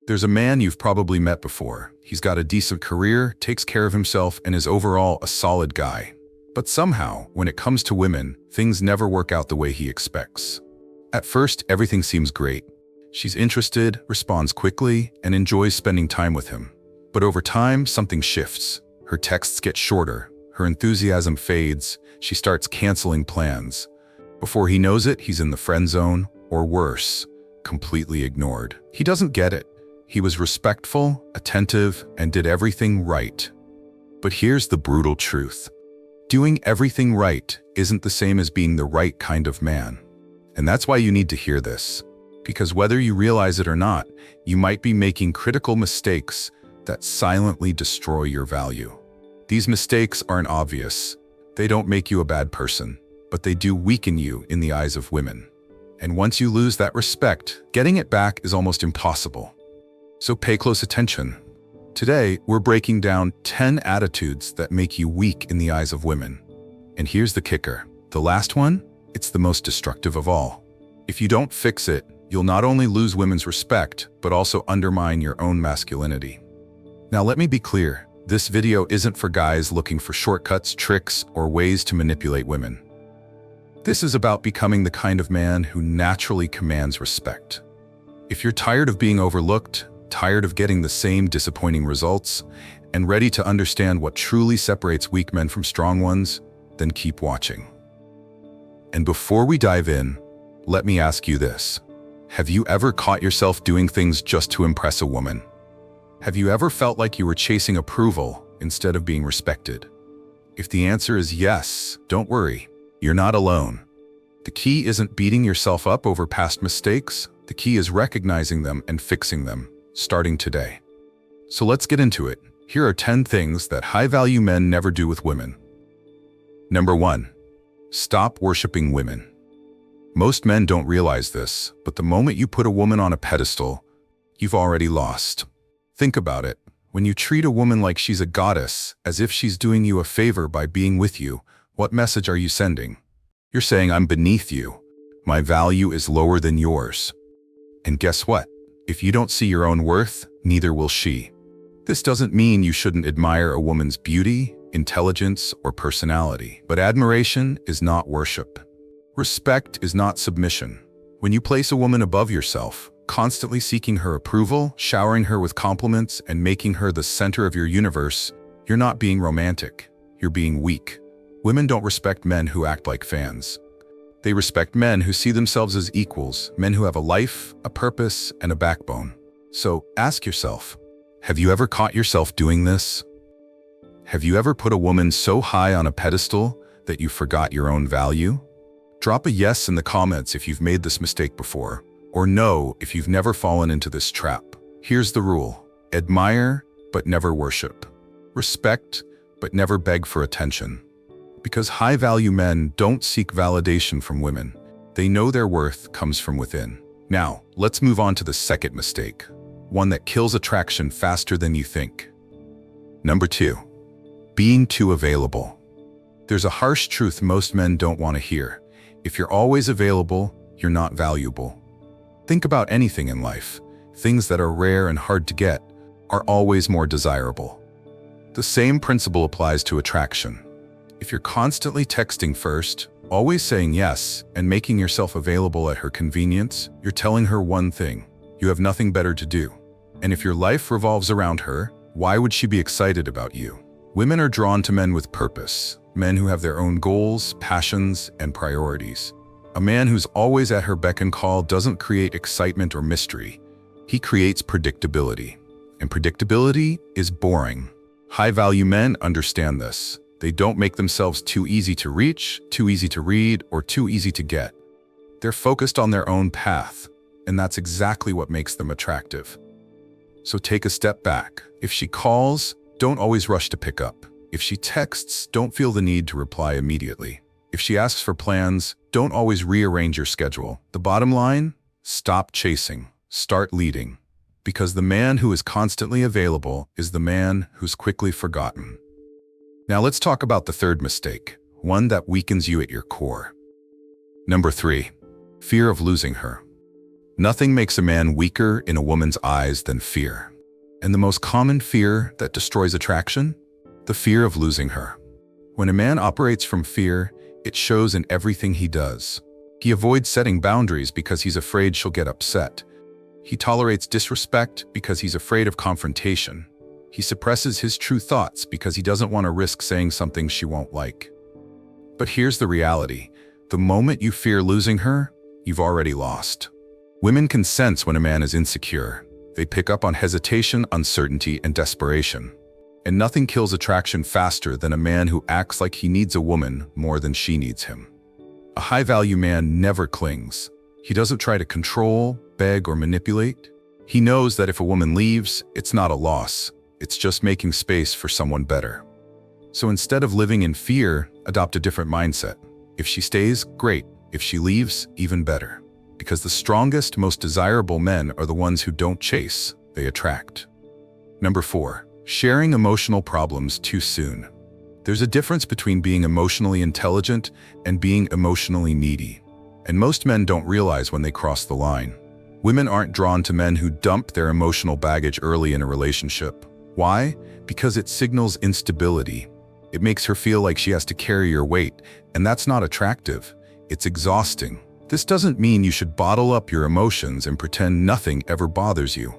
There's a man you've probably met before. He's got a decent career, takes care of himself, and is overall a solid guy. But somehow, when it comes to women, things never work out the way he expects. At first, everything seems great. She's interested, responds quickly, and enjoys spending time with him. But over time, something shifts. Her texts get shorter, her enthusiasm fades, she starts canceling plans. Before he knows it, he's in the friend zone, or worse, completely ignored. He doesn't get it. He was respectful, attentive, and did everything right. But here's the brutal truth. Doing everything right isn't the same as being the right kind of man. And that's why you need to hear this. Because whether you realize it or not, you might be making critical mistakes that silently destroy your value. These mistakes aren't obvious. They don't make you a bad person, but they do weaken you in the eyes of women. And once you lose that respect, getting it back is almost impossible. So pay close attention. Today, we're breaking down 10 attitudes that make you weak in the eyes of women. And here's the kicker. The last one, it's the most destructive of all. If you don't fix it, you'll not only lose women's respect, but also undermine your own masculinity. Now let me be clear, this video isn't for guys looking for shortcuts, tricks, or ways to manipulate women. This is about becoming the kind of man who naturally commands respect. If you're tired of being overlooked, tired of getting the same disappointing results, and ready to understand what truly separates weak men from strong ones, then keep watching. And before we dive in, let me ask you this. Have you ever caught yourself doing things just to impress a woman? Have you ever felt like you were chasing approval instead of being respected? If the answer is yes, don't worry, you're not alone. The key isn't beating yourself up over past mistakes. The key is recognizing them and fixing them, starting today. So let's get into it. Here are 10 things that high-value men never do with women. Number 1. Stop worshiping women. Most men don't realize this, but the moment you put a woman on a pedestal, you've already lost. Think about it. When you treat a woman like she's a goddess, as if she's doing you a favor by being with you, what message are you sending? You're saying, I'm beneath you. My value is lower than yours. And guess what? If you don't see your own worth, neither will she. This doesn't mean you shouldn't admire a woman's beauty, intelligence, or personality. But admiration is not worship. Respect is not submission. When you place a woman above yourself, constantly seeking her approval, showering her with compliments, and making her the center of your universe, you're not being romantic. You're being weak. Women don't respect men who act like fans. They respect men who see themselves as equals, men who have a life, a purpose, and a backbone. So ask yourself, have you ever caught yourself doing this? Have you ever put a woman so high on a pedestal that you forgot your own value? Drop a yes in the comments if you've made this mistake before, or no if you've never fallen into this trap. Here's the rule. Admire, but never worship. Respect, but never beg for attention. Because high-value men don't seek validation from women. They know their worth comes from within. Now, let's move on to the second mistake, one that kills attraction faster than you think. Number 2, being too available. There's a harsh truth most men don't want to hear. If you're always available, you're not valuable. Think about anything in life. Things that are rare and hard to get are always more desirable. The same principle applies to attraction. If you're constantly texting first, always saying yes, and making yourself available at her convenience, you're telling her one thing: you have nothing better to do. And if your life revolves around her, why would she be excited about you? Women are drawn to men with purpose, men who have their own goals, passions, and priorities. A man who's always at her beck and call doesn't create excitement or mystery. He creates predictability. And predictability is boring. High-value men understand this. They don't make themselves too easy to reach, too easy to read, or too easy to get. They're focused on their own path, and that's exactly what makes them attractive. So take a step back. If she calls, don't always rush to pick up. If she texts, don't feel the need to reply immediately. If she asks for plans, don't always rearrange your schedule. The bottom line? Stop chasing. Start leading. Because the man who is constantly available is the man who's quickly forgotten. Now let's talk about the third mistake, one that weakens you at your core. Number 3, fear of losing her. Nothing makes a man weaker in a woman's eyes than fear. And the most common fear that destroys attraction? The fear of losing her. When a man operates from fear, it shows in everything he does. He avoids setting boundaries because he's afraid she'll get upset. He tolerates disrespect because he's afraid of confrontation. He suppresses his true thoughts because he doesn't want to risk saying something she won't like. But here's the reality. The moment you fear losing her, you've already lost. Women can sense when a man is insecure. They pick up on hesitation, uncertainty, and desperation. And nothing kills attraction faster than a man who acts like he needs a woman more than she needs him. A high-value man never clings. He doesn't try to control, beg, or manipulate. He knows that if a woman leaves, it's not a loss. It's just making space for someone better. So instead of living in fear, adopt a different mindset. If she stays, great. If she leaves, even better. Because the strongest, most desirable men are the ones who don't chase, they attract. Number 4. Sharing emotional problems too soon. There's a difference between being emotionally intelligent and being emotionally needy. And most men don't realize when they cross the line. Women aren't drawn to men who dump their emotional baggage early in a relationship. Why? Because it signals instability. It makes her feel like she has to carry your weight, and that's not attractive. It's exhausting. This doesn't mean you should bottle up your emotions and pretend nothing ever bothers you.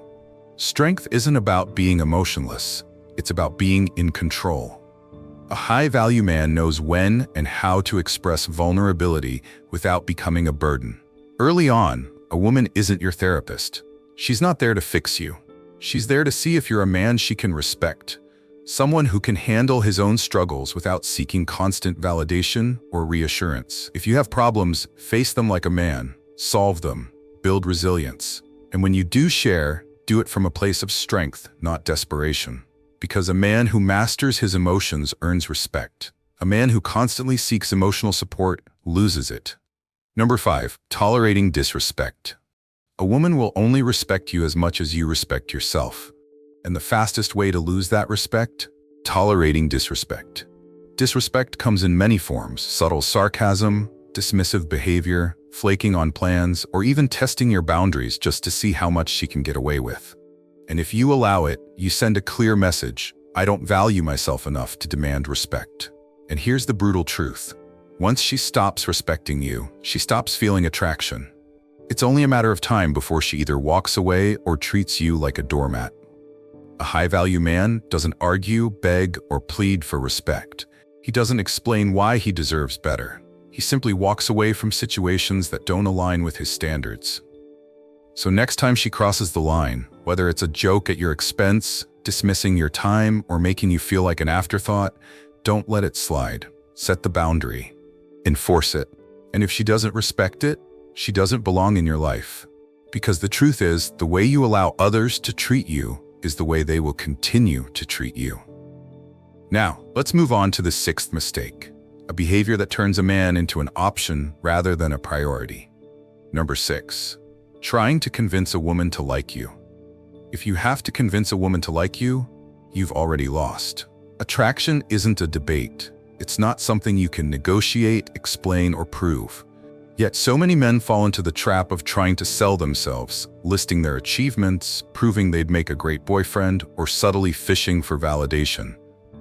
Strength isn't about being emotionless. It's about being in control. A high-value man knows when and how to express vulnerability without becoming a burden. Early on, a woman isn't your therapist. She's not there to fix you. She's there to see if you're a man she can respect. Someone who can handle his own struggles without seeking constant validation or reassurance. If you have problems, face them like a man, solve them, build resilience. And when you do share, do it from a place of strength, not desperation. Because a man who masters his emotions earns respect. A man who constantly seeks emotional support loses it. Number 5. Tolerating disrespect. A woman will only respect you as much as you respect yourself. And the fastest way to lose that respect? Tolerating disrespect. Disrespect comes in many forms: subtle sarcasm, dismissive behavior, flaking on plans, or even testing your boundaries just to see how much she can get away with. And if you allow it, you send a clear message: I don't value myself enough to demand respect. And here's the brutal truth. Once she stops respecting you, she stops feeling attraction. It's only a matter of time before she either walks away or treats you like a doormat. A high-value man doesn't argue, beg, or plead for respect. He doesn't explain why he deserves better. He simply walks away from situations that don't align with his standards. So next time she crosses the line, whether it's a joke at your expense, dismissing your time, or making you feel like an afterthought, don't let it slide. Set the boundary. Enforce it. And if she doesn't respect it, she doesn't belong in your life. Because the truth is, the way you allow others to treat you is the way they will continue to treat you. Now, let's move on to the 6th mistake, a behavior that turns a man into an option rather than a priority. Number 6, trying to convince a woman to like you. If you have to convince a woman to like you, you've already lost. Attraction isn't a debate. It's not something you can negotiate, explain, or prove. Yet so many men fall into the trap of trying to sell themselves, listing their achievements, proving they'd make a great boyfriend, or subtly fishing for validation.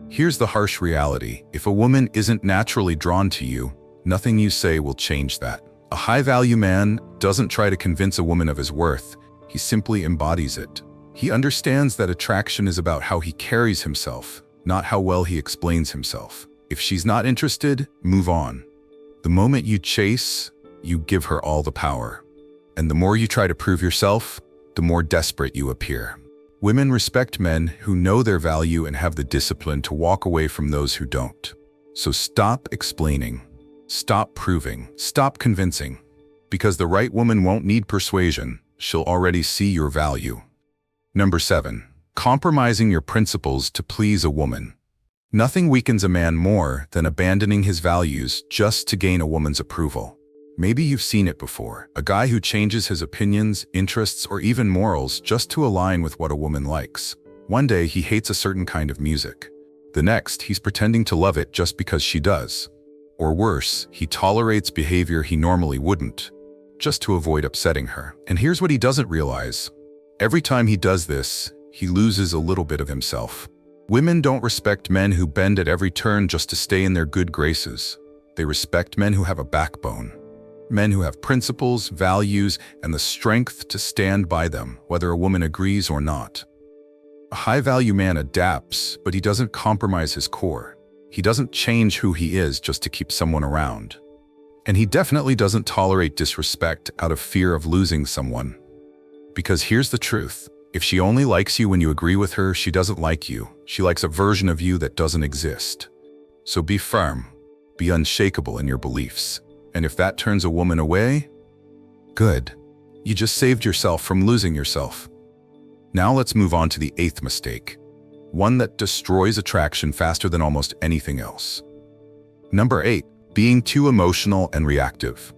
Here's the harsh reality. If a woman isn't naturally drawn to you, nothing you say will change that. A high-value man doesn't try to convince a woman of his worth. He simply embodies it. He understands that attraction is about how he carries himself, not how well he explains himself. If she's not interested, move on. The moment you chase, you give her all the power. And the more you try to prove yourself, the more desperate you appear. Women respect men who know their value and have the discipline to walk away from those who don't. So stop explaining, stop proving, stop convincing. Because the right woman won't need persuasion, she'll already see your value. Number 7, compromising your principles to please a woman. Nothing weakens a man more than abandoning his values just to gain a woman's approval. Maybe you've seen it before, a guy who changes his opinions, interests, or even morals just to align with what a woman likes. One day he hates a certain kind of music. The next, he's pretending to love it just because she does. Or worse, he tolerates behavior he normally wouldn't. just to avoid upsetting her. And here's what he doesn't realize. Every time he does this, he loses a little bit of himself. Women don't respect men who bend at every turn just to stay in their good graces. They respect men who have a backbone. Men who have principles, values, and the strength to stand by them, whether a woman agrees or not. A high-value man adapts, but he doesn't compromise his core. He doesn't change who he is just to keep someone around. And he definitely doesn't tolerate disrespect out of fear of losing someone. Because here's the truth. If she only likes you when you agree with her, she doesn't like you. She likes a version of you that doesn't exist. So be firm. Be unshakable in your beliefs. And if that turns a woman away, good. You just saved yourself from losing yourself. Now let's move on to the 8th mistake. One that destroys attraction faster than almost anything else. Number 8, being too emotional and reactive.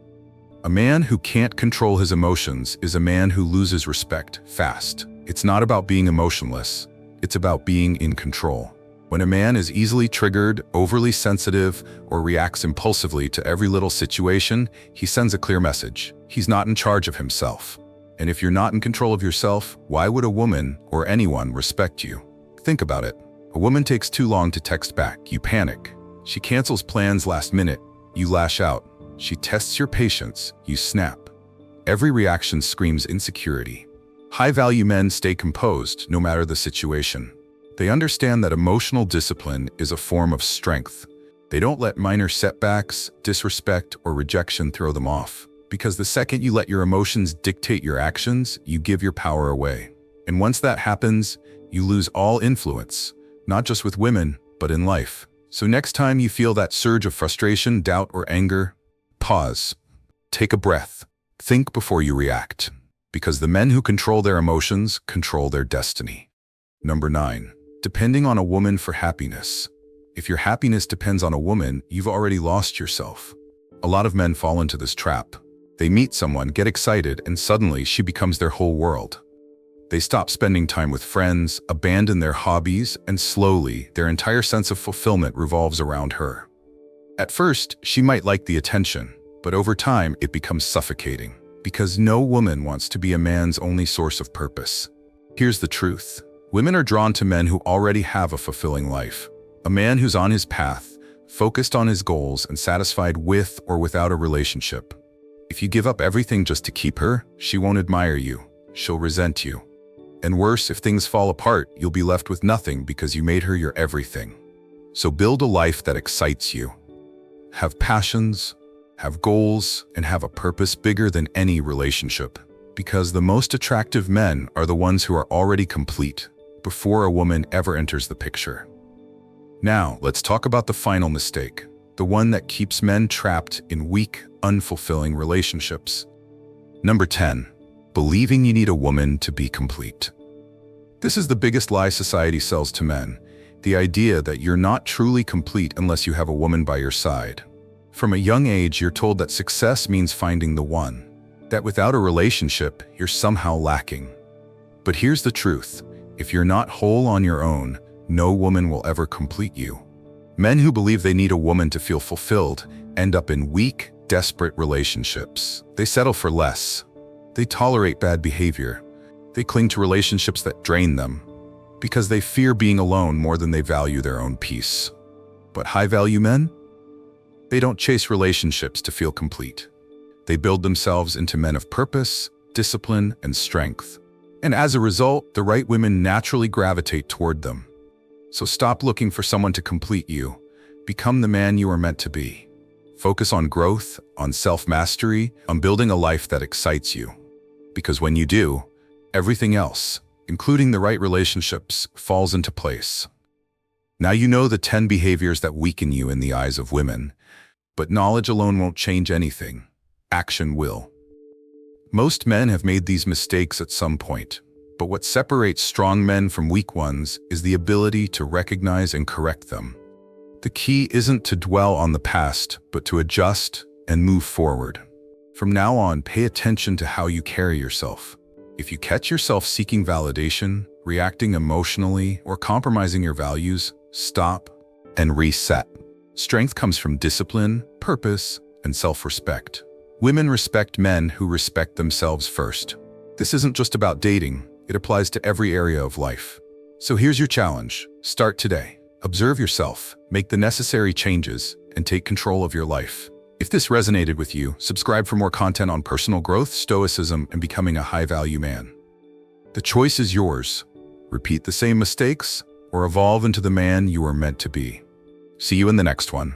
A man who can't control his emotions is a man who loses respect fast. It's not about being emotionless. It's about being in control. When a man is easily triggered, overly sensitive, or reacts impulsively to every little situation, he sends a clear message. He's not in charge of himself. And if you're not in control of yourself, why would a woman or anyone respect you? Think about it. A woman takes too long to text back. You panic. She cancels plans last minute. You lash out. She tests your patience. You snap. Every reaction screams insecurity. High-value men stay composed no matter the situation. They understand that emotional discipline is a form of strength. They don't let minor setbacks, disrespect, or rejection throw them off. Because the second you let your emotions dictate your actions, you give your power away. And once that happens, you lose all influence, not just with women, but in life. So next time you feel that surge of frustration, doubt, or anger, pause. Take a breath. Think before you react. Because the men who control their emotions control their destiny. Number 9. Depending on a woman for happiness. If your happiness depends on a woman, you've already lost yourself. A lot of men fall into this trap. They meet someone, get excited, and suddenly she becomes their whole world. They stop spending time with friends, abandon their hobbies, and slowly, their entire sense of fulfillment revolves around her. At first, she might like the attention, but over time, it becomes suffocating. Because no woman wants to be a man's only source of purpose. Here's the truth. Women are drawn to men who already have a fulfilling life. A man who's on his path, focused on his goals, and satisfied with or without a relationship. If you give up everything just to keep her, she won't admire you. She'll resent you. And worse, if things fall apart, you'll be left with nothing because you made her your everything. So build a life that excites you. Have passions, have goals, and have a purpose bigger than any relationship. Because the most attractive men are the ones who are already complete before a woman ever enters the picture. Now, let's talk about the final mistake, the one that keeps men trapped in weak, unfulfilling relationships. Number 10. Believing you need a woman to be complete. This is the biggest lie society sells to men, the idea that you're not truly complete unless you have a woman by your side. From a young age, you're told that success means finding the one, that without a relationship, you're somehow lacking. But here's the truth. If you're not whole on your own, no woman will ever complete you. Men who believe they need a woman to feel fulfilled end up in weak, desperate relationships. They settle for less. They tolerate bad behavior. They cling to relationships that drain them because they fear being alone more than they value their own peace. But high-value men? They don't chase relationships to feel complete. They build themselves into men of purpose, discipline, and strength. And as a result, the right women naturally gravitate toward them. So stop looking for someone to complete you. Become the man you are meant to be. Focus on growth, on self-mastery, on building a life that excites you. Because when you do, everything else, including the right relationships, falls into place. Now you know the 10 behaviors that weaken you in the eyes of women. But knowledge alone won't change anything. Action will. Most men have made these mistakes at some point, but what separates strong men from weak ones is the ability to recognize and correct them. The key isn't to dwell on the past, but to adjust and move forward. From now on, pay attention to how you carry yourself. If you catch yourself seeking validation, reacting emotionally, or compromising your values, stop and reset. Strength comes from discipline, purpose, and self-respect. Women respect men who respect themselves first. This isn't just about dating, it applies to every area of life. So here's your challenge. Start today. Observe yourself, make the necessary changes, and take control of your life. If this resonated with you, subscribe for more content on personal growth, stoicism, and becoming a high-value man. The choice is yours. Repeat the same mistakes, or evolve into the man you are meant to be. See you in the next one.